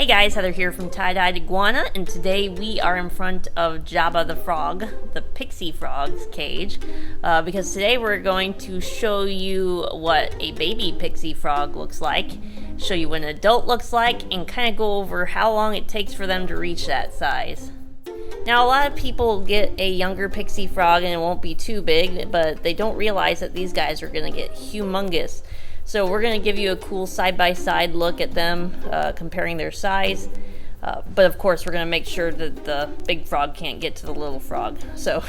Hey guys, Heather here from Tye-Dyed Iguana, and today we are in front of Jabba the Frog, the Pixie Frog's cage, because today we're going to show you what a baby Pixie Frog looks like, show you what an adult looks like, and kind of go over how long it takes for them to reach that size. Now, a lot of people get a younger Pixie Frog and it won't be too big, but they don't realize that these guys are going to get humongous. So we're going to give you a cool side-by-side look at them, comparing their size. But of course, we're going to make sure that the big frog can't get to the little frog. So,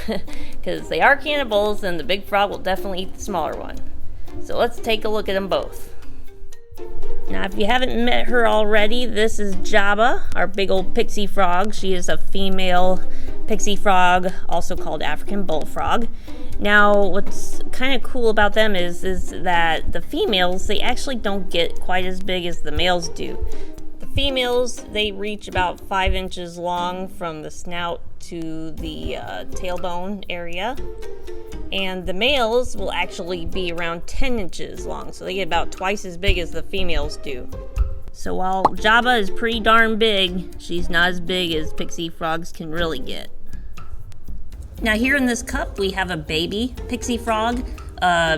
because they are cannibals, and the big frog will definitely eat the smaller one. So let's take a look at them both. Now, if you haven't met her already, this is Jabba, our big old Pixie Frog. She is a female Pixie Frog, also called African Bullfrog. Now, what's kind of cool about them is that the females, they actually don't get quite as big as the males do. The females, they reach about 5 inches long from the snout to the tailbone area. And the males will actually be around 10 inches long, so they get about twice as big as the females do. So while Jabba is pretty darn big, she's not as big as Pixie Frogs can really get. Now here in this cup, we have a baby Pixie Frog.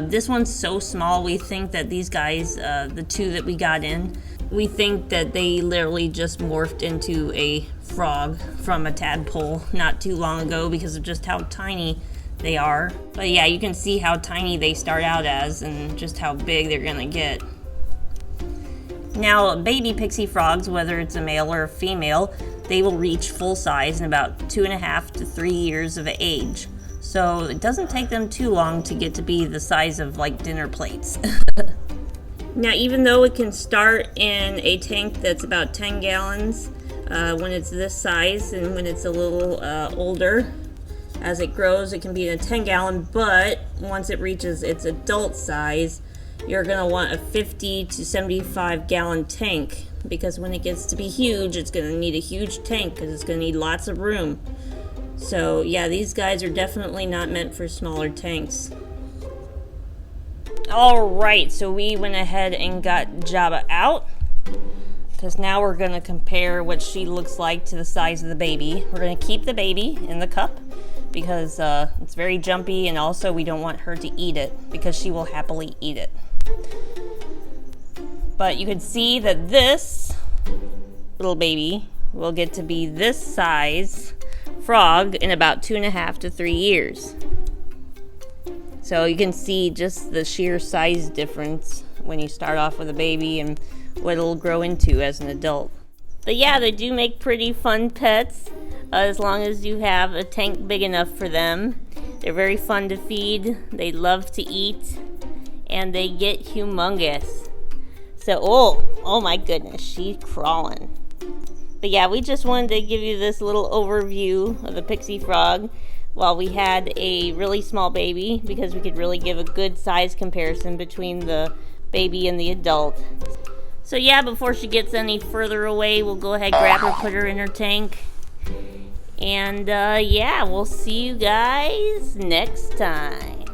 This one's so small, we think that these guys, the two that we got in, we think that they literally just morphed into a frog from a tadpole not too long ago because of just how tiny they are. But yeah, you can see how tiny they start out as and just how big they're gonna get. Now, baby Pixie Frogs, whether it's a male or a female, they will reach full size in about 2.5 to 3 years of age. So it doesn't take them too long to get to be the size of like dinner plates. Now, even though it can start in a tank that's about 10 gallons when it's this size, and when it's a little older, as it grows, it can be in a 10-gallon, but once it reaches its adult size, you're going to want a 50 to 75-gallon tank, because when it gets to be huge, it's going to need a huge tank because it's going to need lots of room. So yeah, these guys are definitely not meant for smaller tanks. Alright, so we went ahead and got Jabba out, because now we're going to compare what she looks like to the size of the baby. We're going to keep the baby in the cup, because it's very jumpy, and also we don't want her to eat it, because she will happily eat it. But you can see that this little baby will get to be this size frog in about 2.5 to 3 years. So you can see just the sheer size difference when you start off with a baby and what it'll grow into as an adult. But yeah, they do make pretty fun pets. As long as you have a tank big enough for them. They're very fun to feed, they love to eat, and they get humongous. So, oh my goodness, she's crawling. But yeah, we just wanted to give you this little overview of the Pixie Frog while we had a really small baby, because we could really give a good size comparison between the baby and the adult. So yeah, before she gets any further away, we'll go ahead, grab her, put her in her tank. And yeah, we'll see you guys next time.